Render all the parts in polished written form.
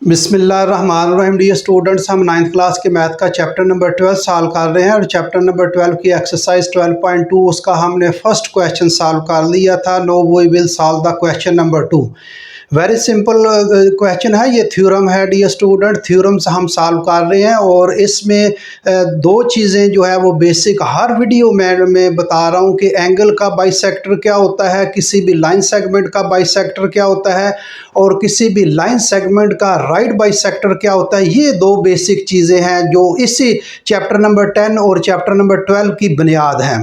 बिस्मिल्लाहिर्रहमानिर्रहीम। Dear students, हम 9th class के मैथ का चैप्टर नंबर 12 सॉल्व कर रहे हैं और चैप्टर नंबर 12 की एक्सरसाइज 12.2 उसका हमने फर्स्ट क्वेश्चन सॉल्व कर लिया था। Now we will solve the question number 2। Very simple question है, ये थ्योरम है डियर स्टूडेंट। थ्योरम्स हम सॉल्व कर रहे हैं और इसमें दो चीज़ें जो है वो बेसिक हर वीडियो में मैं बता रहा हूँ कि एंगल का बाइसेक्टर क्या होता है, किसी भी लाइन सेगमेंट का बाइसेक्टर क्या होता है और किसी भी लाइन सेगमेंट का राइट बाइसेक्टर क्या होता है। ये दो बेसिक चीज़ें हैं जो इसी चैप्टर नंबर 10 और चैप्टर नंबर 12 की बुनियाद हैं।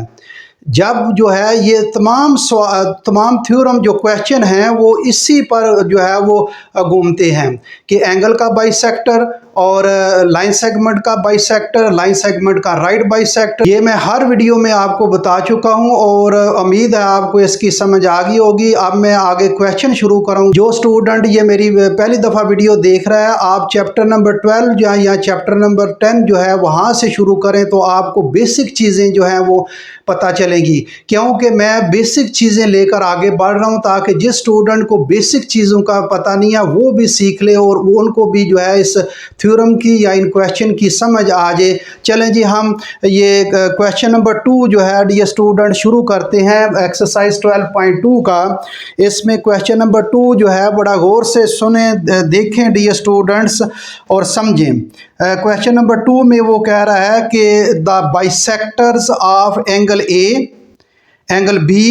जब जो है ये तमाम थ्योरम जो क्वेश्चन हैं वो इसी पर जो है वो घूमते हैं कि एंगल का बाइसेक्टर और लाइन सेगमेंट का बाइसेक्टर, लाइन सेगमेंट का राइट बाइसेक्टर, ये मैं हर वीडियो में आपको बता चुका हूं और उम्मीद है आपको इसकी समझ आ गई होगी। अब मैं आगे क्वेश्चन शुरू करूं। जो स्टूडेंट ये मेरी पहली दफ़ा वीडियो देख रहा है, आप चैप्टर नंबर 12 या चैप्टर नंबर 10 जो है वहाँ से शुरू करें तो आपको बेसिक चीज़ें जो हैं वो पता चलेगी, क्योंकि मैं बेसिक चीज़ें लेकर आगे बढ़ रहा हूं ताकि जिस स्टूडेंट को बेसिक चीज़ों का पता नहीं है वो भी सीख ले और उनको भी जो है इस थ्योरम की या इन क्वेश्चन की समझ आ जाए। चलें जी, हम ये क्वेश्चन नंबर 2 जो है डियर स्टूडेंट शुरू करते हैं एक्सरसाइज 12.2 का। इसमें क्वेश्चन नंबर 2 जो है बड़ा गौर से सुने, देखें डियर स्टूडेंट्स और समझें। क्वेश्चन नंबर 2 में वो कह रहा है कि the bisectors of angle A, angle B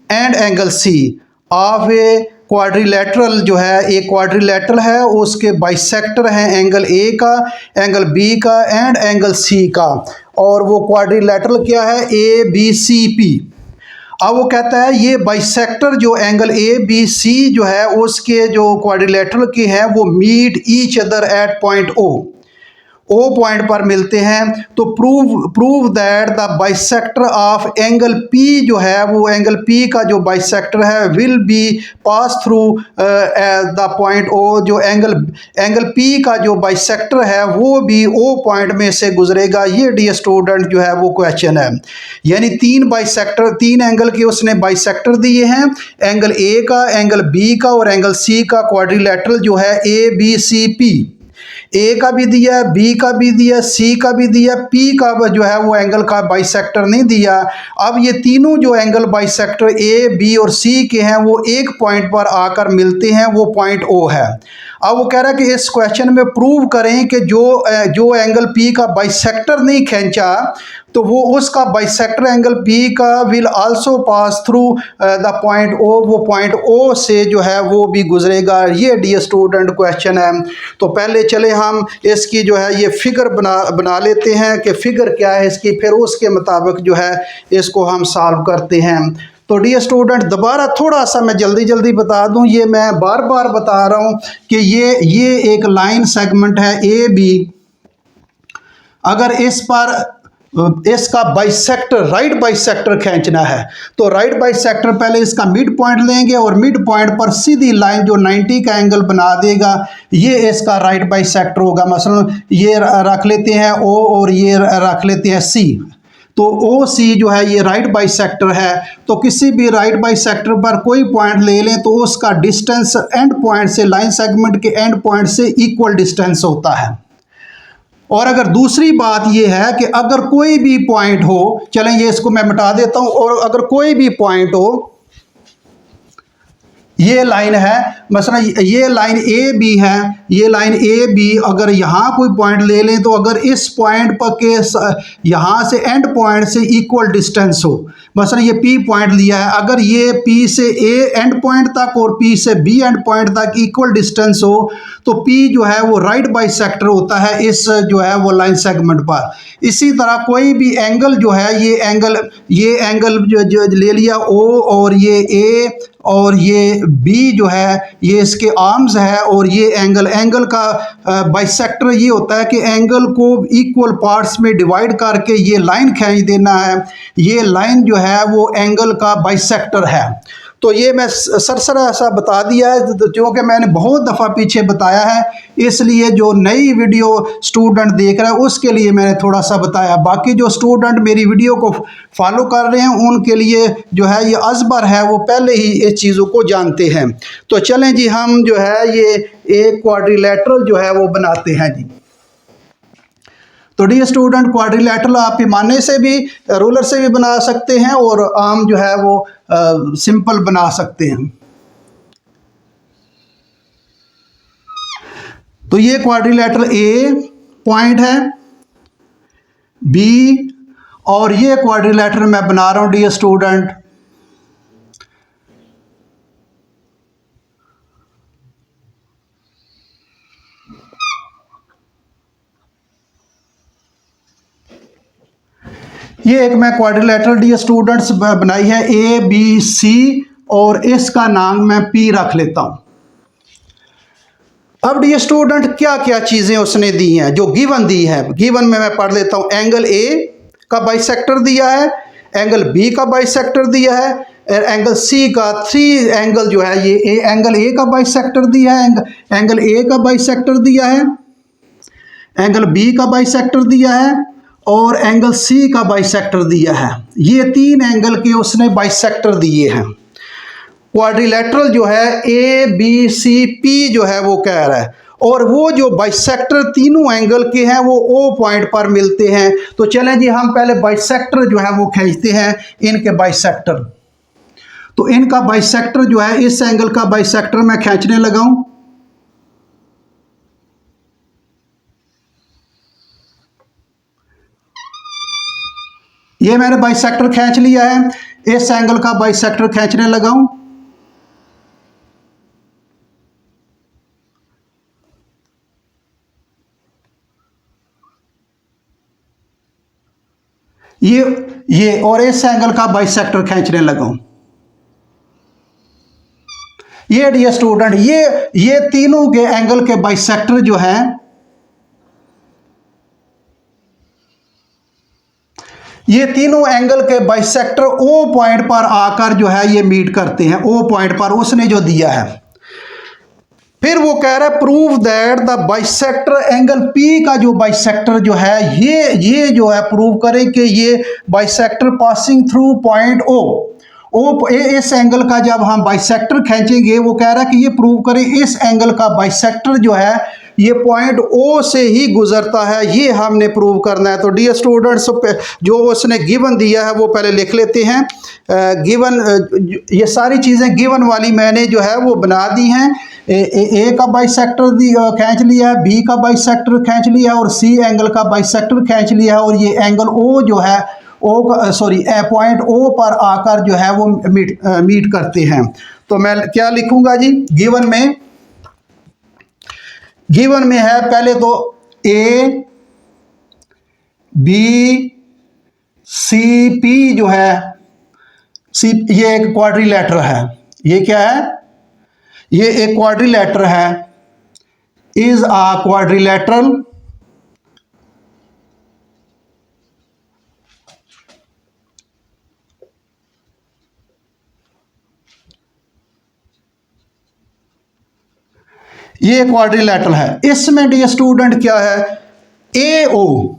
and angle C of a quadrilateral, जो है एक क्वाड्रिलेटरल है उसके बाइसेक्टर हैं एंगल ए का, एंगल बी का एंड एंगल सी का। और वो क्वाड्रिलेटरल क्या है, ए बी सी पी। अब वो कहता है ये बाइसेक्टर जो एंगल ए बी सी जो है उसके जो क्वाड्रिलेटरल के हैं वो meet each other at point O point पर मिलते हैं। तो prove that the bisector of angle P जो है वो एंगल पी का जो बाइसेक्टर है will be pass through the point O. जो एंगल पी का जो बाइसेक्टर है वो भी ओ पॉइंट में से गुजरेगा। ये डियर स्टूडेंट जो है वो क्वेश्चन है, यानी तीन एंगल के उसने बाइसेक्टर दिए हैं, एंगल ए का, एंगल बी का और एंगल सी का। क्वाड्रिलेटरल जो है ए बी सी पी, ए का भी दिया, बी का भी दिया, सी का भी दिया, पी का जो है वो एंगल का बाइसेक्टर नहीं दिया। अब ये तीनों जो एंगल बाइसेक्टर ए बी और सी के हैं वो एक पॉइंट पर आकर मिलते हैं, वो पॉइंट ओ है। अब वो कह रहा है कि इस क्वेश्चन में प्रूव करें कि जो एंगल पी का बाइसेक्टर नहीं खींचा तो वो उसका बाइसेक्टर एंगल पी का will also pass through the point O, वो पॉइंट ओ से जो है वो भी गुजरेगा। ये डियर स्टूडेंट क्वेश्चन है। तो पहले चले हम इसकी जो है ये फिगर बना लेते हैं कि फिगर क्या है इसकी, फिर उसके मुताबिक जो है इसको हम सॉल्व करते हैं। तो डियर स्टूडेंट दोबारा थोड़ा सा मैं जल्दी बता दूं, ये मैं बार बार बता रहा हूं कि ये एक लाइन सेगमेंट है ए बी। अगर इस पर इसका बाइसेक्टर राइट बाइसेक्टर खींचना है तो राइट बाइसेक्टर पहले इसका मिड पॉइंट लेंगे और मिड पॉइंट पर सीधी लाइन जो 90 का एंगल बना देगा ये इसका राइट बाइसेक्टर होगा। मसलन ये रख लेते हैं ओ और ये रख लेते हैं सी। तो ओ सी जो है ये राइट बाइसेक्टर है। तो किसी भी राइट बाइसेक्टर पर कोई पॉइंट ले लें तो उसका डिस्टेंस एंड पॉइंट से, लाइन सेगमेंट के एंड पॉइंट से इक्वल डिस्टेंस होता है। और अगर दूसरी बात ये है कि अगर कोई भी पॉइंट हो, चलें ये इसको मैं मिटा देता हूं, और अगर कोई भी पॉइंट हो, ये लाइन है मसलन ये लाइन ए बी है, ये लाइन ए बी, अगर यहाँ कोई पॉइंट ले लें तो अगर इस पॉइंट पर के यहाँ से एंड पॉइंट से इक्वल डिस्टेंस हो, मसलन ये पी पॉइंट लिया है, अगर ये पी से ए एंड पॉइंट तक और पी से बी एंड पॉइंट तक इक्वल डिस्टेंस हो तो पी जो है वो राइट बाइसेक्टर होता है इस जो है वो लाइन सेगमेंट पर। इसी तरह कोई भी एंगल जो है ये एंगल जो ले लिया ओ और ये ए और ये बी जो है ये इसके आर्म्स है और ये एंगल का बाइसेक्टर ये होता है कि एंगल को इक्वल पार्ट्स में डिवाइड करके ये लाइन खींच देना है। ये लाइन जो है वो एंगल का बाइसेक्टर है। तो ये मैं सरसरा ऐसा बता दिया है क्योंकि मैंने बहुत दफ़ा पीछे बताया है, इसलिए जो नई वीडियो स्टूडेंट देख रहा है उसके लिए मैंने थोड़ा सा बताया। बाकी जो स्टूडेंट मेरी वीडियो को फॉलो कर रहे हैं उनके लिए जो है ये अज़बर है, वो पहले ही इस चीज़ों को जानते हैं। तो चलें जी, हम जो है ये एक क्वाड्रिलेटरल जो है वो बनाते हैं जी। तो डी स्टूडेंट, क्वाड्रिलेटरल आप पैमाने से भी, रूलर से भी बना सकते हैं और आम जो है वो सिंपल बना सकते हैं। तो ये क्वाड्रिलेटरल ए पॉइंट है, बी, और ये क्वाड्रिलेटरल मैं बना रहा हूं डी स्टूडेंट ये एक मैं क्वाड्रिलेटरल डी स्टूडेंट्स बनाई है ए बी सी, और इसका नाम मैं पी रख लेता हूं। अब डी स्टूडेंट क्या क्या चीजें उसने दी हैं जो गिवन दी है, गिवन में मैं पढ़ लेता हूं। एंगल ए का बाइसेक्टर दिया है, एंगल बी का बाइसेक्टर दिया है, एंगल सी का, थ्री एंगल जो है ये एंगल ए का बाइसेक्टर दिया है, एंगल ए का बाइसेक्टर दिया है, एंगल बी का बाइसेक्टर दिया है, और एंगल सी का बाइसेक्टर दिया है। ये तीन एंगल के उसने बाइसेक्टर दिए हैं। क्वाड्रिलेटरल जो है ए बी सी पी जो है वो कह रहा है, और वो जो बाइसेक्टर तीनों एंगल के हैं वो ओ पॉइंट पर मिलते हैं। तो चलें जी, हम पहले बाइसेक्टर जो है वो खींचते हैं, इनके बाइसेक्टर। तो इनका बाइसेक्टर जो है, इस एंगल का बाइसेक्टर मैं खींचने लगा हूं। ये मैंने बाइसेक्टर खींच लिया है, इस एंगल का बाइसेक्टर खींचने लगा हूं। ये और इस एंगल का बाइसेक्टर खींचने लगा हूं। ये डियर स्टूडेंट, ये तीनों के एंगल के बाइसेक्टर जो हैं, ये तीनों एंगल के बाइसेक्टर ओ पॉइंट पर आकर जो है ये मीट करते हैं, ओ पॉइंट पर उसने जो दिया है। फिर वो कह रहा है prove that the bisector angle P का जो बाइसेक्टर जो है, ये जो है प्रूव करें कि ये bisector passing through point O इस एंगल का जब हम बाइसेक्टर खींचेंगे, वो कह रहा है कि ये प्रूव करें इस एंगल का बाइसेक्टर जो है ये पॉइंट ओ से ही गुजरता है, ये हमने प्रूव करना है। तो डियर स्टूडेंट्स, जो उसने गिवन दिया है वो पहले लिख लेते हैं। गिवन, ये सारी चीज़ें गिवन वाली मैंने जो है वो बना दी हैं। ए का बाइसेक्टर खींच लिया है, बी का बाइसेक्टर खींच लिया है, और सी एंगल का बाइसेक्टर खींच लिया है, और ये एंगल ओ जो है पॉइंट ओ पर आकर जो है वो मीट करते हैं। तो मैं क्या लिखूंगा जी गिवन में है पहले तो ए बी सी पी जो है, सी, ये एक क्वाड्रिलेटर है। ये क्या है? ये एक क्वाड्रिलेटर है, इज अ क्वाड्रिलेटरल ये क्वाड्रिलेटरल है। इसमें डी स्टूडेंट क्या है? ए ओ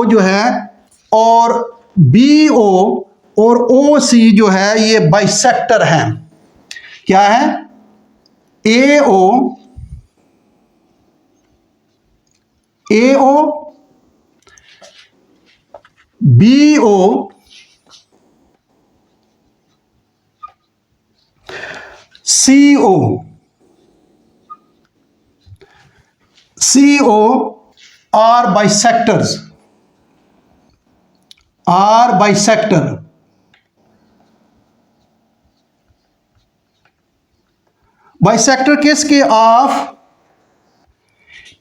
जो है, और बी ओ और ओ सी जो है ये बाइसेक्टर हैं। क्या है? ए ओ बी ओ सी ओ आर बाइसेक्टर। बाइसेक्टर किसके? ऑफ,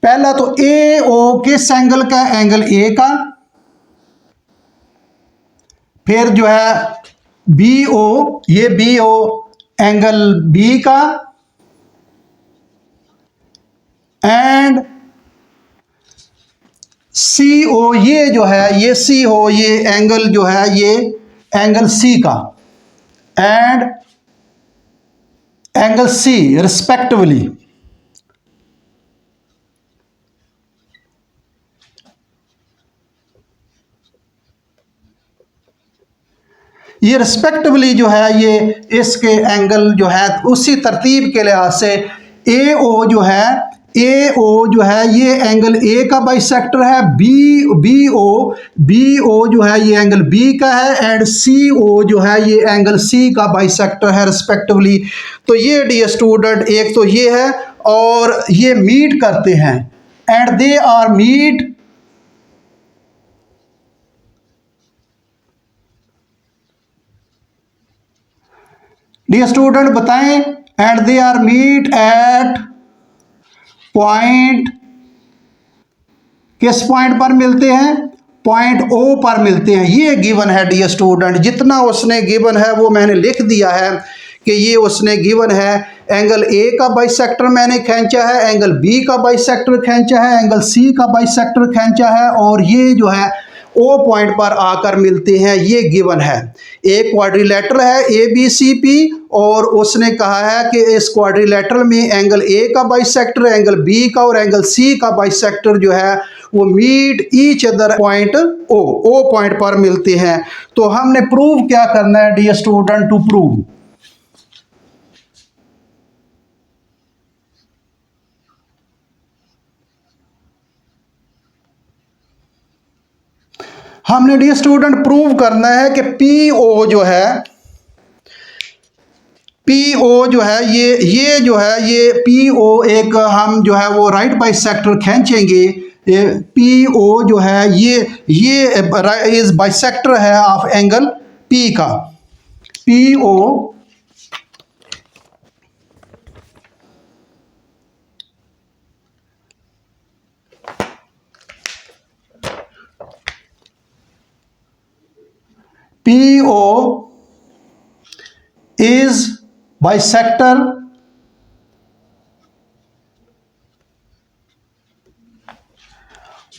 पहला तो ए ओ किस एंगल का? एंगल ए का। फिर जो है बी ओ, ये बी ओ एंगल बी का, एंड सी ओ ये जो है, ये सी ओ ये एंगल जो है ये एंगल सी का, एंड एंगल सी रिस्पेक्टिवली। ये रिस्पेक्टिवली जो है ये इसके एंगल जो है उसी तरतीब के लिहाज से ए ओ जो है ये एंगल ए का बाइसेक्टर है, बी ओ जो है ये एंगल बी का है, एंड सी ओ जो है ये एंगल सी का बाइसेक्टर है रिस्पेक्टिवली। तो ये डियर स्टूडेंट एक तो ये है, और ये मीट करते हैं, and they are meet dear student बताएं, and they are meet at point, किस पॉइंट पर मिलते हैं? पॉइंट ओ पर मिलते हैं। ये गिवन है डियर स्टूडेंट, जितना उसने गिवन है वो मैंने लिख दिया है कि ये उसने गिवन है। एंगल ए का बाइसेक्टर मैंने खींचा है, एंगल बी का बाइसेक्टर खींचा है, एंगल सी का बाइसेक्टर खींचा है, और ये जो है ओ पॉइंट पर आकर मिलते हैं, ये गिवन है। एक क्वाड्रिलेटरल है ए बी सी पी, और उसने कहा है कि इस क्वाड्रिलेटरल में एंगल ए का बाइसेक्टर, एंगल बी का और एंगल सी का बाइसेक्टर जो है वो meet each other point O point पर मिलते हैं। तो हमने प्रूव क्या करना है डियर स्टूडेंट? टू प्रूव हमने डियर स्टूडेंट प्रूव करना है कि पी ओ जो है ये जो है ये पी ओ एक हम जो है वो राइट बाइसेक्टर खींचेंगे। पी ओ जो है ये इज बाइसेक्टर है ऑफ एंगल पी का। P O is bisector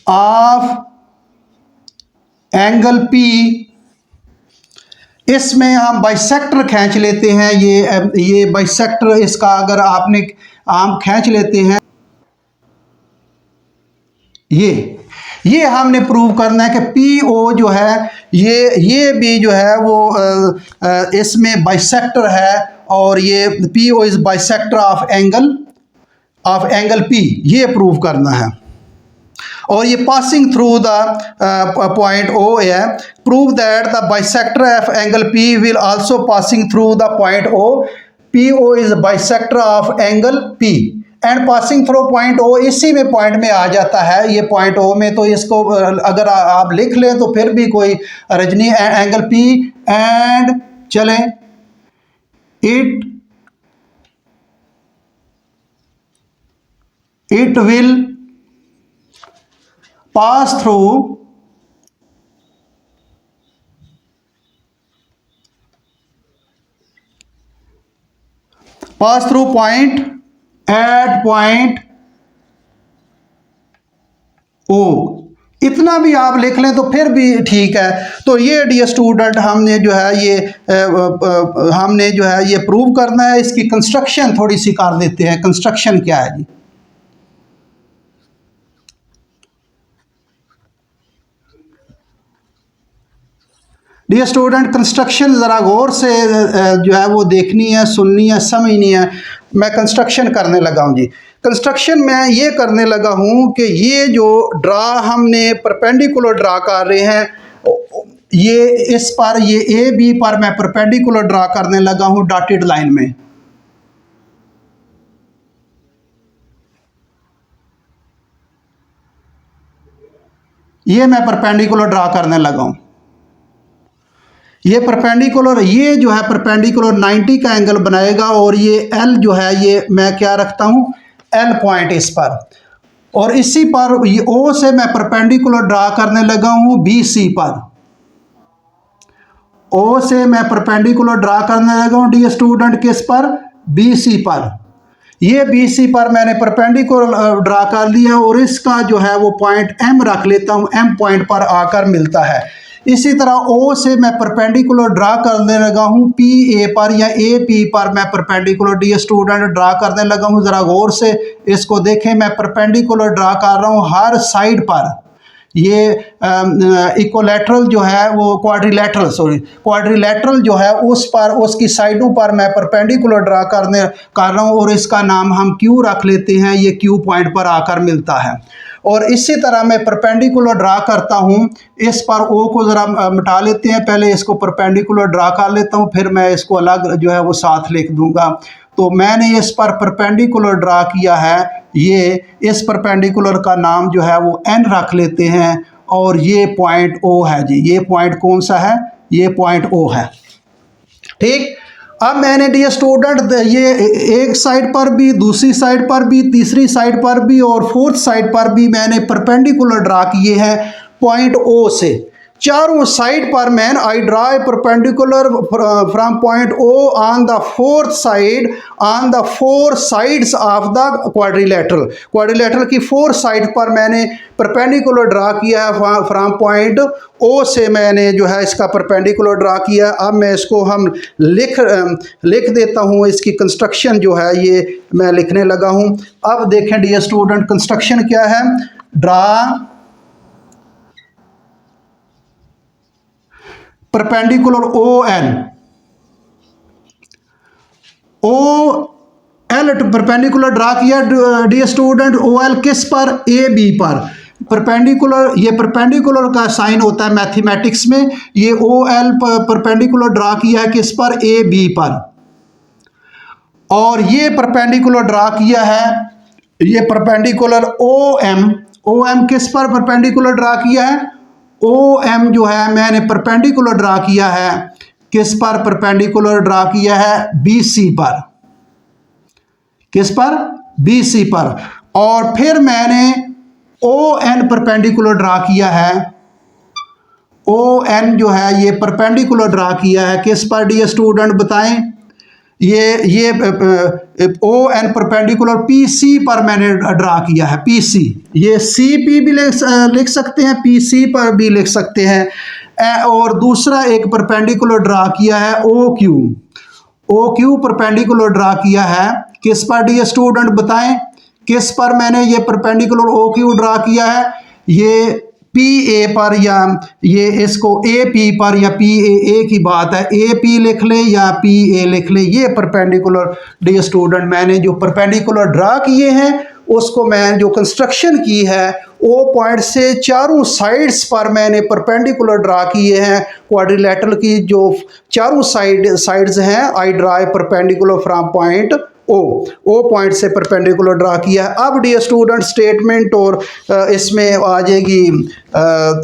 of angle P। इसमें हम बाइसेक्टर खींच लेते हैं, ये बाइसेक्टर इसका अगर आपने आम खींच लेते हैं, ये हमने प्रूव करना है कि पी ओ जो है ये भी जो है वो इसमें बाइसेक्टर है, और ये P O is bisector of angle P, ये प्रूव करना है। और ये passing through the point O है। Prove that the bisector of angle P will also passing through the point O. P O is bisector of angle P and passing through point O, इसी में point में आ जाता है ये point ओ में। तो इसको अगर आप लिख लें तो फिर भी कोई रजनी एंगल पी एंड चलें it will pass through point at point O. इतना भी आप लिख लें तो फिर भी ठीक है। तो ये डियर स्टूडेंट हमने जो है ये प्रूव करना है। इसकी कंस्ट्रक्शन थोड़ी सी कर देते हैं। कंस्ट्रक्शन क्या है जी? डियर स्टूडेंट कंस्ट्रक्शन ज़रा गौर से जो है वो देखनी है, सुननी है, समझनी है। मैं कंस्ट्रक्शन करने लगा हूँ जी। कंस्ट्रक्शन मैं ये करने लगा हूँ कि ये जो ड्रा हमने परपेंडिकुलर ड्रा कर रहे हैं, ये इस पर ये ए बी पर मैं परपेंडिकुलर ड्रा करने लगा हूँ डॉटेड लाइन में। ये मैं परपेंडिकुलर ड्रा करने लगा हूँ। ये परपेंडिकुलर, ये जो है परपेंडिकुलर 90 का एंगल बनाएगा, और ये एल जो है ये मैं क्या रखता हूँ, एल पॉइंट इस पर। और इसी पर ये ओ से मैं परपेंडिकुलर ड्रा करने लगा हूँ बी सी पर। ओ से मैं परपेंडिकुलर ड्रा करने लगा हूँ डियर स्टूडेंट किस पर, बी सी पर। ये बी सी पर मैंने परपेंडिकुलर ड्रा कर लिया, और इसका जो है वो पॉइंट एम रख लेता हूँ, एम पॉइंट पर आकर मिलता है। इसी तरह ओ से मैं परपेंडिकुलर ड्रा करने लगा हूँ पी ए पर, या ए पी पर मैं परपेंडिकुलर डियर स्टूडेंट ड्रा करने लगा हूँ। ज़रा गौर से इसको देखें, मैं परपेंडिकुलर ड्रा कर रहा हूँ हर साइड पर। ये इक्वलैटरल जो है वो क्वाड्रिलैटरल जो है उस पर उसकी साइडों पर मैं परपेंडिकुलर ड्रा कर रहा हूँ और इसका नाम हम क्यू रख लेते हैं। ये क्यू पॉइंट पर आकर मिलता है। और इसी तरह मैं परपेंडिकुलर ड्रा करता हूँ, इस पर ओ को ज़रा मिटा लेते हैं, पहले इसको परपेंडिकुलर ड्रा कर लेता हूँ, फिर मैं इसको अलग जो है वो साथ लिख दूंगा। तो मैंने इस पर परपेंडिकुलर ड्रा किया है, ये इस परपेंडिकुलर का नाम जो है वो एन रख लेते हैं और ये पॉइंट ओ है जी। ये पॉइंट कौन सा है? ये पॉइंट ओ है। ठीक, अब मैंने डियर स्टूडेंट ये एक साइड पर भी, दूसरी साइड पर भी, तीसरी साइड पर भी और फोर्थ साइड पर भी मैंने परपेंडिकुलर ड्रा किए हैं पॉइंट ओ से। चारों साइड पर man I draw a perpendicular from point O on the fourth side on the four sides of the quadrilateral की फोर साइड पर मैंने परपेंडिकुलर ड्रा किया है फ्रॉम पॉइंट ओ से। मैंने जो है इसका परपेंडिकुलर ड्रा किया। अब मैं इसको हम लिख देता हूँ। इसकी कंस्ट्रक्शन जो है ये मैं लिखने लगा हूँ। अब देखें डियर स्टूडेंट, कंस्ट्रक्शन क्या है? Draw perpendicular O L perpendicular draw किया डियर स्टूडेंट। ओ एल किस पर? ए बी पर। परपेंडिकुलर, ये परपेंडिकुलर का साइन होता है मैथमेटिक्स में। ये ओ एल परपेंडिकुलर ड्रा किया है किस पर? ए बी पर। और ये परपेंडिकुलर ड्रा किया है, ये परपेंडिकुलर ओ एम किस पर परपेंडिकुलर ड्रा किया है? ओ एम जो है मैंने परपेंडिकुलर ड्रा किया है किस पर? परपेंडिकुलर ड्रा किया है बी सी पर। किस पर? बी सी पर। और फिर मैंने ओ एन परपेंडिकुलर ड्रा किया है। ओ एन जो है ये परपेंडिकुलर ड्रा किया है किस पर डियर स्टूडेंट बताएं? ये O N perpendicular P C पर मैंने ड्रा किया है। पी सी, ये सी पी भी लिख सकते हैं, पी सी पर भी लिख सकते हैं। और दूसरा एक परपेंडिकुलर ड्रा किया है ओ क्यू परपेंडिकुलर ड्रा किया है किस पर डियर स्टूडेंट बताएं? किस पर मैंने ये परपेंडिकुलर ओ क्यू ड्रा किया है? ये पी ए पर, या ये इसको ए पी पर, या पी ए की बात है, ए पी लिख ले या पी ए लिख ले। ये परपेंडिकुलर डियर स्टूडेंट मैंने जो परपेंडिकुलर ड्रा किए हैं उसको मैं जो कंस्ट्रक्शन की है ओ पॉइंट से चारों साइड्स पर मैंने परपेंडिकुलर ड्रा किए हैं। क्वाड्रिलैटरल की जो चारों साइड्स हैं, I draw perpendicular from point O point से परपेंडिकुलर ड्रा किया है। अब डियर स्टूडेंट स्टेटमेंट और इसमें आ जाएगी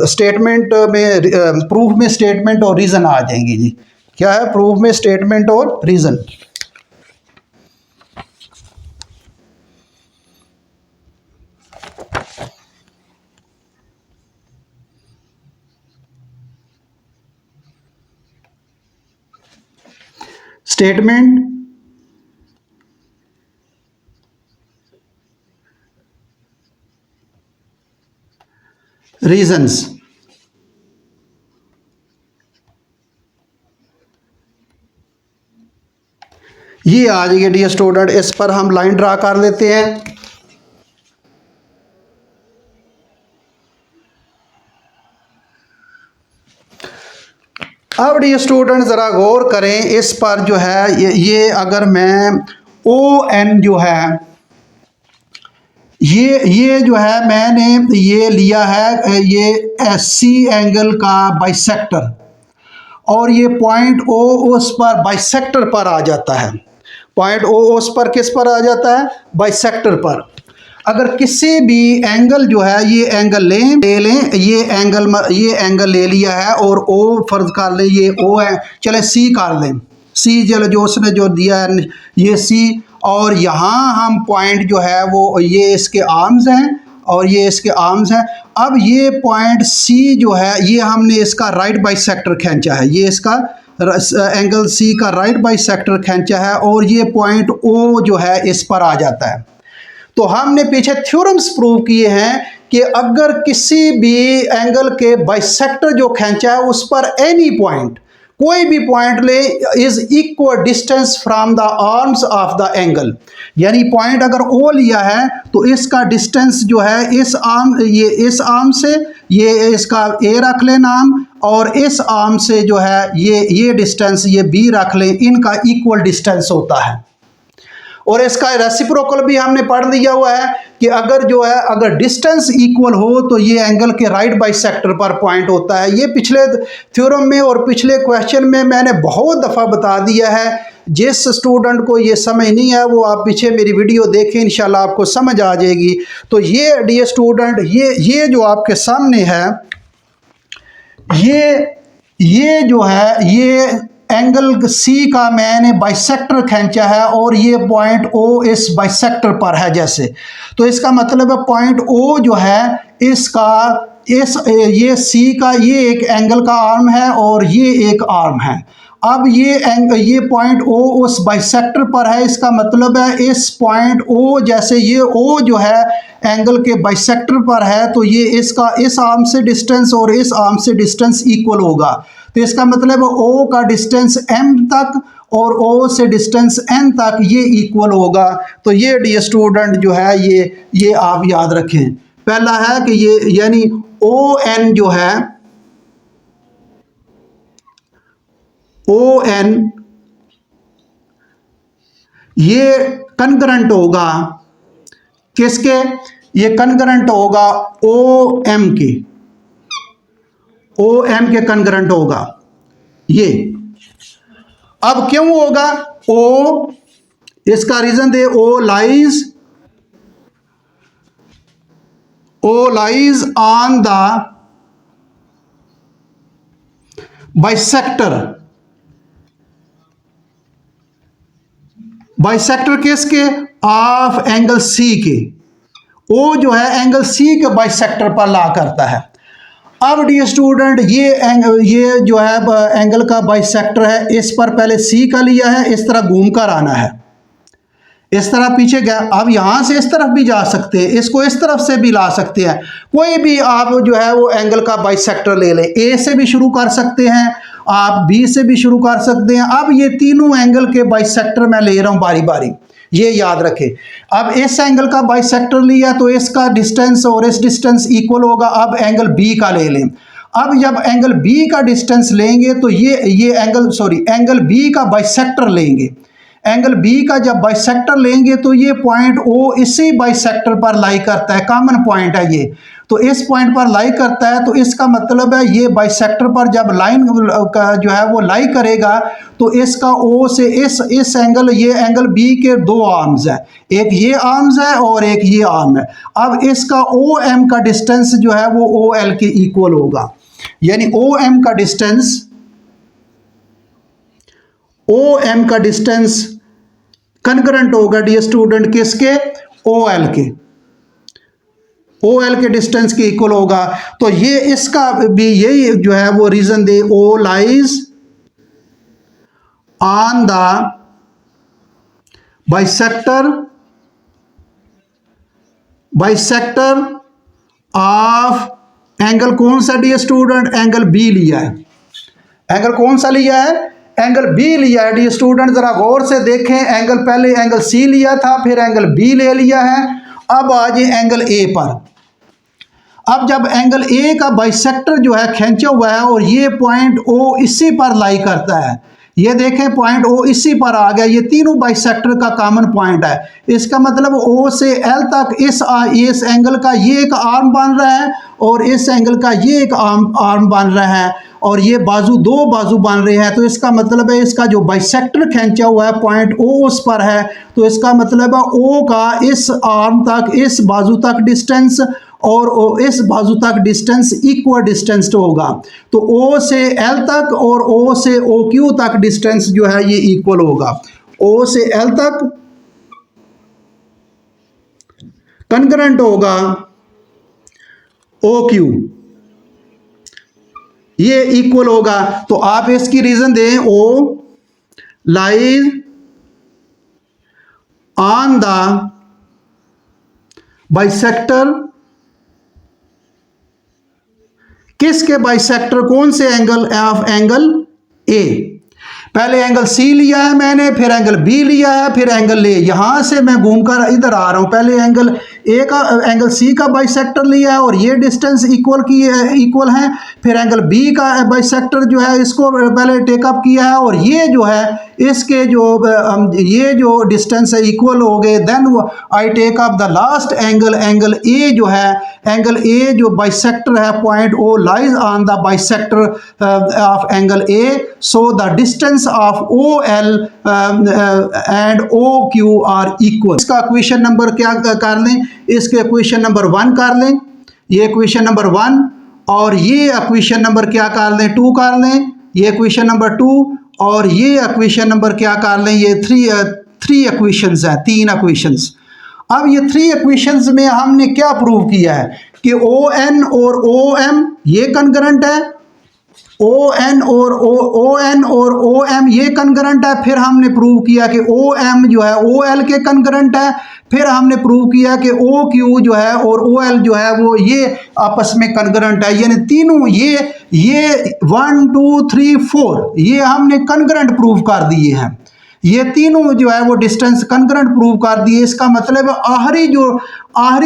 स्टेटमेंट में, प्रूफ में स्टेटमेंट और रीज़न आ जाएंगी जी। क्या है प्रूफ में? स्टेटमेंट और रीज़न। Statement, reasons. ये आ जाएगी डियर स्टूडेंट। इस पर हम लाइन ड्रा कर लेते हैं। अब डियर स्टूडेंट ज़रा गौर करें इस पर जो है ये अगर मैं ओ एन जो है ये जो है मैंने ये लिया है, ये सी एंगल का बाइसेक्टर, और ये पॉइंट ओ उस पर बाइसेक्टर पर आ जाता है। पॉइंट ओ उस पर किस पर आ जाता है? बाइसेक्टर पर। अगर किसी भी एंगल जो है ये एंगल ले लें, ये एंगल ले लिया है और ओ फर्ज कर लें ये ओ है, चले सी कर लें, सी जो उसने जो दिया है ये सी, और यहाँ हम पॉइंट जो है वो ये इसके आर्म्स हैं और ये इसके आर्म्स हैं। अब ये पॉइंट सी जो है ये हमने इसका राइट बाइसेक्टर खींचा है, ये इसका एंगल सी का राइट बाइसेक्टर खींचा है और ये पॉइंट ओ जो है इस पर आ जाता है। तो हमने पीछे थ्योरम्स प्रूव किए हैं कि अगर किसी भी एंगल के बाइसेक्टर जो खींचा है उस पर एनी पॉइंट, कोई भी पॉइंट ले is equal distance from the arms of the angle, यानी पॉइंट अगर ओ लिया है तो इसका डिस्टेंस जो है इस आर्म, ये इस आर्म से, ये इसका ए रख ले नाम, और इस आर्म से जो है ये डिस्टेंस ये बी रख लें, इनका इक्वल डिस्टेंस होता है। और इसका रेसिप्रोकल भी हमने पढ़ लिया हुआ है कि अगर जो है अगर डिस्टेंस इक्वल हो तो ये एंगल के राइट बाइसेक्टर पर पॉइंट होता है। ये पिछले थ्योरम में और पिछले क्वेश्चन में मैंने बहुत दफ़ा बता दिया है। जिस स्टूडेंट को ये समझ नहीं है वो आप पीछे मेरी वीडियो देखें, इंशाल्लाह आपको समझ आ जाएगी। तो ये डियर स्टूडेंट, ये जो आपके सामने है, ये जो है ये एंगल सी का मैंने बाइसेक्टर खींचा है और ये पॉइंट ओ इस बाइसेक्टर पर है जैसे, तो इसका मतलब है पॉइंट ओ जो है इसका ये सी का ये एक एंगल का आर्म है और ये एक आर्म है। अब ये पॉइंट ओ उस बाइसेक्टर पर है, इसका मतलब है इस पॉइंट ओ जैसे ये ओ जो है एंगल के बाइसेक्टर पर है, तो ये इसका इस आर्म से डिस्टेंस और इस आर्म से डिस्टेंस इक्वल होगा। तो इसका मतलब ओ का डिस्टेंस m तक और o से डिस्टेंस n तक ये इक्वल होगा। तो ये डियर स्टूडेंट जो है ये आप याद रखें। पहला है कि ये यानी ON जो है ON ये कनकरेंट होगा किसके, ये कनकरेंट होगा OM के, OM के कनकरेंट होगा ये। अब क्यों होगा O, इसका रीजन दे, O lies on the bisector किसके, ऑफ एंगल सी के। ओ जो है एंगल सी के बाइसेक्टर पर ला करता है। अब डियर स्टूडेंट ये जो है एंगल का बाइसेक्टर है, इस पर पहले सी का लिया है, इस तरह घूम कर आना है, इस तरह पीछे गया। अब यहाँ से इस तरफ भी जा सकते हैं, इसको इस तरफ से भी ला सकते हैं। कोई भी आप जो है वो एंगल का बाइसेक्टर ले लें, ए से भी शुरू कर सकते हैं आप, बी से भी शुरू कर सकते हैं। अब ये तीनों एंगल के बाइसेक्टर मैं ले रहा हूँ बारी बारी, ये याद रखें। अब इस एंगल का बाइसेक्टर लिया तो इसका डिस्टेंस और इस डिस्टेंस इक्वल होगा। अब एंगल बी का ले लें। अब जब एंगल बी का डिस्टेंस लेंगे तो ये एंगल बी का बाइसेक्टर लेंगे। एंगल बी का जब बाइसेक्टर लेंगे तो ये पॉइंट ओ इसी बाइसेक्टर पर लाई करता है, कॉमन पॉइंट है ये, तो इस पॉइंट पर लाई करता है। तो इसका मतलब है ये बाइसेक्टर पर जब लाइन का जो है वो लाई करेगा तो इसका ओ से इस एंगल, ये एंगल बी के दो आर्म्स है, एक ये आर्म्स है और एक ये आर्म है। अब इसका ओ एम का डिस्टेंस जो है वो ओ एल के इक्वल होगा, यानी ओ एम का डिस्टेंस कनकरेंट होगा डियर स्टूडेंट किसके, OL के, OL के डिस्टेंस के इक्वल होगा। तो ये इसका भी यही जो है वो रीजन दे, O lies on the bisector of angle, कौन सा डियर स्टूडेंट, एंगल बी लिया है। एंगल कौन सा लिया है, एंगल बी लिया है डियर स्टूडेंट। जरा गौर से देखें, एंगल पहले एंगल सी लिया था, फिर एंगल बी ले लिया है, अब आ जाए एंगल ए पर। अब जब एंगल ए का बाइसेक्टर जो है खींचा हुआ है और ये पॉइंट ओ इसी पर लाई करता है, ये देखें पॉइंट ओ इसी पर आ गया, ये तीनों बाइसेक्टर का कॉमन पॉइंट है। इसका मतलब ओ से एल तक इस एंगल का ये एक आर्म बन रहा है और इस एंगल का ये एक आर्म बन रहा है और ये दो बाजू बन रहे हैं। तो इसका मतलब है इसका जो बाइसेक्टर खींचा हुआ है पॉइंट ओ उस पर है, तो इसका मतलब है ओ का इस आर्म तक, इस बाजू तक डिस्टेंस और इस बाजू तक डिस्टेंस इक्वल डिस्टेंस होगा। तो ओ से एल तक और ओ से ओ क्यू तक डिस्टेंस जो है ये इक्वल होगा। ओ से एल तक कनकरेंट होगा ओ क्यू, ये इक्वल होगा। तो आप इसकी रीजन दें, O lies on the bisector, किसके बाइसेक्टर, कौन से एंगल, ऑफ एंगल ए। पहले एंगल सी लिया है मैंने, फिर एंगल बी लिया है, फिर एंगल ए। यहां से मैं घूमकर इधर आ रहा हूं। पहले एंगल ए का, एंगल सी का बाइसेक्टर लिया है और ये डिस्टेंस इक्वल है। फिर एंगल बी का बाइसेक्टर जो है इसको पहले टेकअप किया है और ये जो है इसके ये जो डिस्टेंस है इक्वल हो गए। Then I take up the last angle, angle A जो है, एंगल ए जो बाइसेक्टर है point O lies on the bisector of angle A. So the distance of O L and O Q are equal. इसका question number क्या कर लें, इसके question number 1 कर लें, ये क्वेश्चन नंबर 1, और ये इक्वेशन नंबर क्या कर लें 2 कर लें, ये इक्वेशन नंबर 2, और ये इक्वेशन नंबर क्या कर लें, ये 3 इक्वेशंस हैं, 3 इक्वेशंस। अब ये 3 इक्वेशंस में हमने क्या प्रूव किया है कि ओ एन और ओ एम ये कनकरेंट है, ओ एन और ओ एम ये कनकरेंट है। फिर हमने प्रूव किया कि ओ एम जो है ओ एल के कनकरेंट है। फिर हमने प्रूव किया कि ओ क्यू जो है और ओ एल जो है वो ये आपस में कनकरेंट है। यानी तीनों ये 1 2 3 4 ये हमने कनकरेंट प्रूव कर दिए हैं। ये तीनों जो है वो डिस्टेंस कनकरेंट प्रूव कर दिए। इसका मतलब आखिरी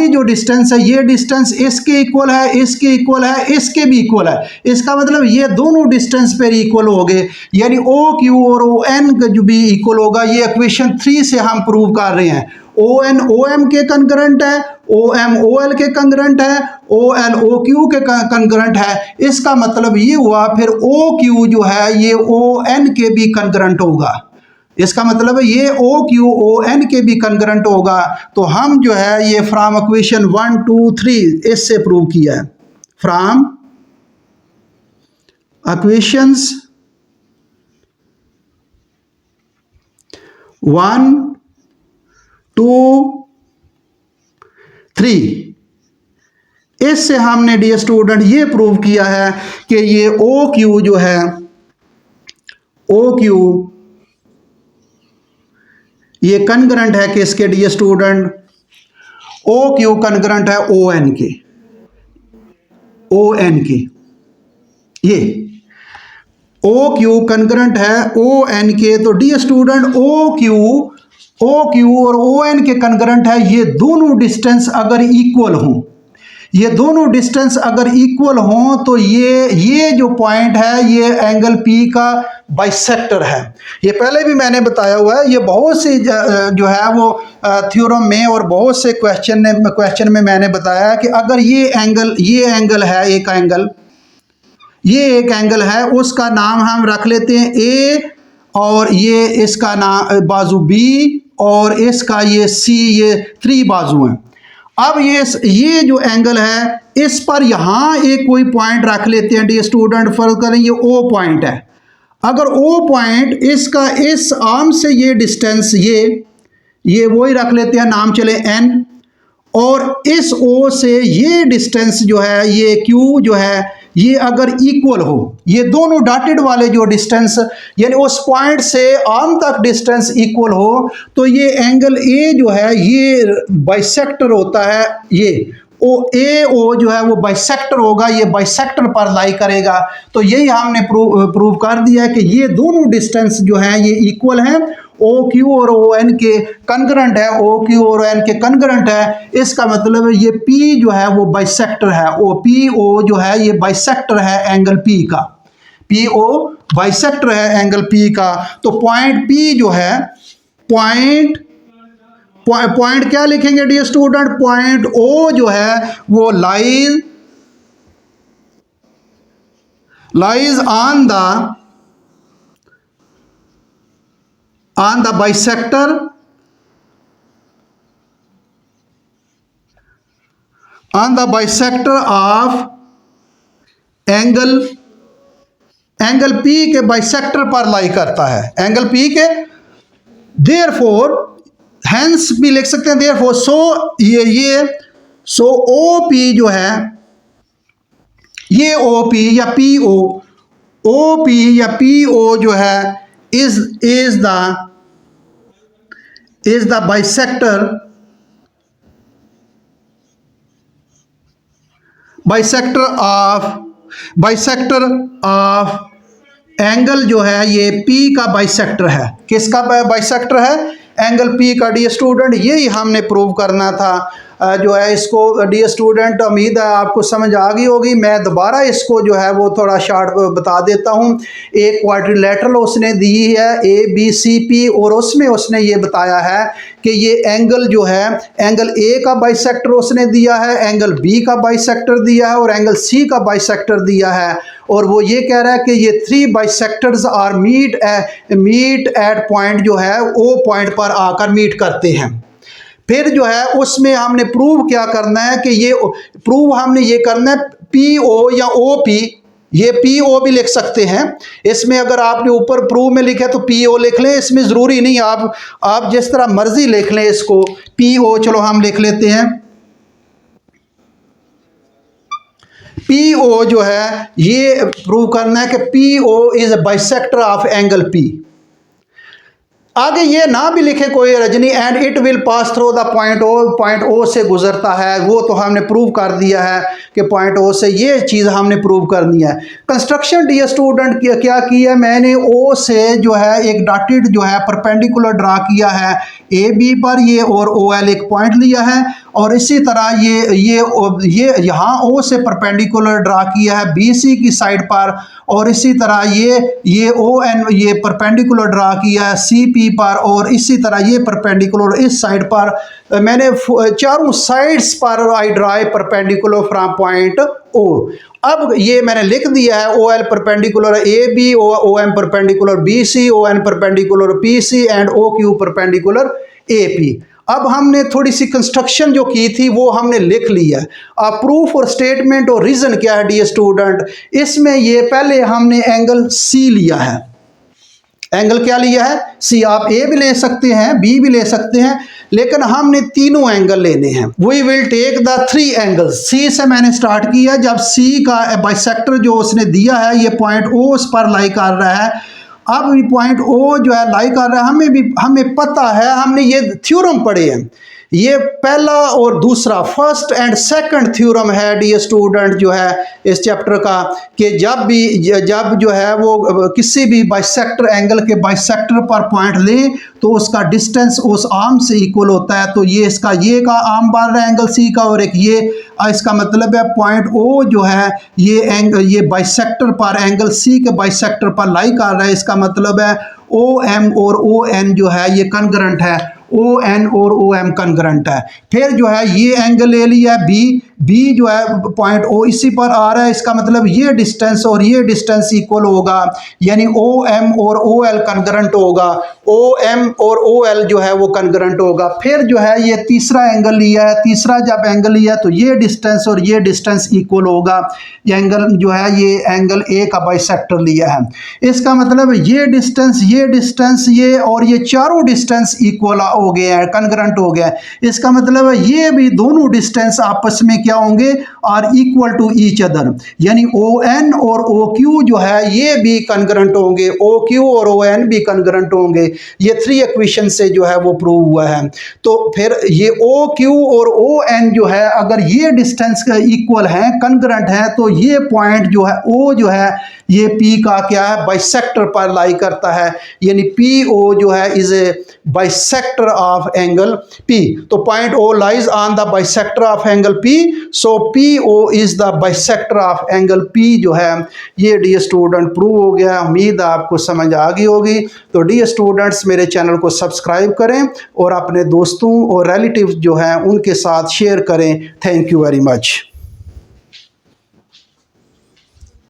जो डिस्टेंस है ये डिस्टेंस इसके इक्वल है, इसके इक्वल है, इसके भी इक्वल है। इसका मतलब ये दोनों डिस्टेंस पर इक्वल हो गए, यानी ओ क्यू और ओ एन जो भी इक्वल होगा। ये इक्वेशन 3 से हम प्रूव कर रहे हैं। ओ एन ओ एम के कनकरेंट है, ओ एम ओ एल के कनकरेंट है, ओ एल ओ क्यू के कनकरेंट है। इसका मतलब ये हुआ फिर ओ क्यू जो है ये ओ एन के भी कनकरेंट होगा। इसका मतलब है ये ओ क्यू ओ एन के भी कनकरेंट होगा। तो हम जो है ये फ्रॉम इक्वेशन 1 2 3 इससे प्रूव किया है। फ्रॉम इक्वेशंस 1 2 3 इससे हमने डियर स्टूडेंट ये प्रूव किया है कि ये ओ क्यू जो है, ओ क्यू ये कनकरेंट है किसके dear student, O Q concurrent है ओ एन के, ओ एन के। ये ओ क्यू कनकरेंट है ओ एन के। तो डियर स्टूडेंट ओ क्यू और ओ एन के कनकरेंट है। ये दोनों डिस्टेंस अगर इक्वल हों, ये दोनों डिस्टेंस अगर इक्वल हों तो ये जो पॉइंट है ये एंगल पी का बाइसेक्टर है। ये पहले भी मैंने बताया हुआ है। ये बहुत से जो है वो थ्योरम में और बहुत से क्वेश्चन में मैंने बताया है कि अगर ये एंगल है, एक एंगल, ये एक एंगल है, उसका नाम हम रख लेते हैं ए, और ये इसका नाम बाजू बी, और इसका ये सी, ये 3 बाजू हैं। अब ये जो एंगल है इस पर यहाँ एक कोई पॉइंट रख लेते हैं डियर स्टूडेंट, फर्ज करें ये ओ पॉइंट है। अगर ओ पॉइंट इसका इस आर्म से ये डिस्टेंस ये वही रख लेते हैं, नाम चले एन, और इस ओ से ये डिस्टेंस जो है ये क्यू जो है ये अगर इक्वल हो, ये दोनों डॉटेड वाले जो डिस्टेंस यानी उस पॉइंट से आर्म तक डिस्टेंस इक्वल हो, तो ये एंगल ए जो है ये बाइसेक्टर होता है। ये ओ जो है वो बाइसेक्टर होगा, ये बाइसेक्टर पर लाई करेगा। तो यही हमने प्रूव कर दिया है कि ये दोनों डिस्टेंस जो हैं ये इक्वल हैं। ओ क्यू और ओ एन के कनकरेंट है, ओ क्यू और एन के कनकरेंट है। इसका मतलब है ये पी जो है वो बाइसेक्टर है, ओ जो है ये बाइसेक्टर है एंगल पी का, पी ओ बाइसेक्टर है एंगल पी का। तो पॉइंट पी जो है, पॉइंट क्या लिखेंगे डियर स्टूडेंट, पॉइंट ओ जो है वो lies on the bisector of angle P के बाइसेक्टर पर लाई करता है, एंगल पी के। देयरफॉर हेंस भी लिख सकते हैं देयरफॉर, सो ओ पी जो है ये ओ पी या पी ओ जो है is the bisector of angle जो है ये P का बाइसेक्टर है। किसका बाइसेक्टर है? एंगल P का। डी स्टूडेंट यही हमने प्रूव करना था। जो है इसको डी स्टूडेंट उम्मीद है आपको समझ आ गई होगी। मैं दोबारा इसको जो है वो थोड़ा शॉर्ट बता देता हूँ। एक क्वाड्रिलेटरल उसने दी है ABCP, और उसमें उसने ये बताया है कि ये एंगल जो है, एंगल A का बाइसेक्टर उसने दिया है, एंगल B का बाइसेक्टर दिया है और एंगल C का बाइसेक्टर दिया है। और वो ये कह रहा है कि ये 3 bisectors are meet at point जो है O पॉइंट पर आकर मीट करते हैं। फिर जो है उसमें हमने प्रूव क्या करना है कि ये प्रूव हमने ये करना है PO या OP, ये PO भी लिख सकते हैं। इसमें अगर आपने ऊपर प्रूव में लिखा तो PO लिख लें, इसमें ज़रूरी नहीं, आप जिस तरह मर्जी लिख लें इसको। PO चलो हम लिख लेते हैं। PO जो है ये प्रूव करना है कि PO is a bisector of angle P। आगे ये ना भी लिखे कोई Rajni, and it will pass through the point O से गुजरता है, वो तो हमने प्रूव कर दिया है कि पॉइंट O से, ये चीज़ हमने प्रूव करनी है। कंस्ट्रक्शन डी स्टूडेंट क्या किया, मैंने O से जो है एक डॉटेड जो है परपेंडिकुलर ड्रा किया है AB पर ये, और OL एक पॉइंट लिया है, और इसी तरह ये यहाँ O से परपेंडिकुलर ड्रा किया है BC की साइड पर, और इसी तरह ये ON ये परपेंडिकुलर ड्रा किया है CP पर, और इसी तरह ये परपेंडिकुलर इस साइड पर। मैंने चारों साइड्स पर I drew perpendicular from point O। अब ये मैंने लिख दिया है OL perpendicular AB, OM perpendicular BC, ON perpendicular PC and OQ perpendicular AP। अब हमने थोड़ी सी कंस्ट्रक्शन जो की थी वो हमने लिख लिया है। अब प्रूफ और स्टेटमेंट और रीजन क्या है डी स्टूडेंट, इसमें ये पहले हमने एंगल C लिया है। एंगल क्या लिया है? C। आप A भी ले सकते हैं, B भी ले सकते हैं, लेकिन हमने तीनों एंगल लेने हैं। We will take the 3 angles. C से मैंने स्टार्ट किया, जब C का बाइसेक्टर जो उसने दिया है ये पॉइंट O उस पर लाई कर रहा है। अब ये पॉइंट O जो है लाई कर रहा है, हमें पता है, हमने ये थ्योरम पढ़े हैं, ये पहला और दूसरा फर्स्ट एंड सेकंड थ्योरम है डी स्टूडेंट जो है इस चैप्टर का, कि जब जो है वो किसी भी बाइसेक्टर एंगल के बाइसेक्टर पर पॉइंट ले तो उसका डिस्टेंस उस आर्म से इक्वल होता है। तो ये इसका ये का आर्म बन रहा है एंगल C का, और एक ये, इसका मतलब है पॉइंट O जो है ये बाइसेक्टर पर एंगल C के बाइसेक्टर पर लाई कर रहा है। इसका मतलब है OM और ON जो है ये कनग्रेंट है, ON और OM कनग्रेंट है। फिर जो है ये एंगल ले लिया B जो है पॉइंट O इसी पर आ रहा है, इसका मतलब ये डिस्टेंस और ये डिस्टेंस इक्वल होगा, यानी OM और OL कनग्रेंट होगा, OM और OL जो है वो कनग्रेंट होगा। फिर जो है ये तीसरा एंगल लिया है, तीसरा जब एंगल लिया तो ये डिस्टेंस और ये डिस्टेंस इक्वल होगा, ये एंगल जो है ये एंगल A का बाइसेक्टर लिया है। इसका मतलब ये डिस्टेंस ये और ये चारों डिस्टेंस इक्वल हो गए हैं, कनग्रेंट हो गया है। इसका मतलब है ये भी दोनों डिस्टेंस आपस में क्या होंगे, are equal to each other, यानी ON और OQ जो है ये भी कनग्रेंट होंगे, OQ और ON भी कनग्रेंट होंगे। ये 3 इक्वेशन से जो है वो प्रूव हुआ है। तो फिर ये OQ और ON जो है अगर ये डिस्टेंस का इक्वल है, कनग्रेंट है, तो ये पॉइंट जो है O जो है ये P का क्या है, बाइसेक्टर पर लाई करता है, यानी PO जो है is a bisector of angle P। तो point O lies on the bisector of angle P, so PO is the bisector of angle P जो है ये डी स्टूडेंट प्रूव हो गया। उम्मीद आपको समझ आ गई होगी। तो डी स्टूडेंट्स मेरे चैनल को सब्सक्राइब करें और अपने दोस्तों और रिलेटिव्स जो हैं उनके साथ शेयर करें। Thank you very much.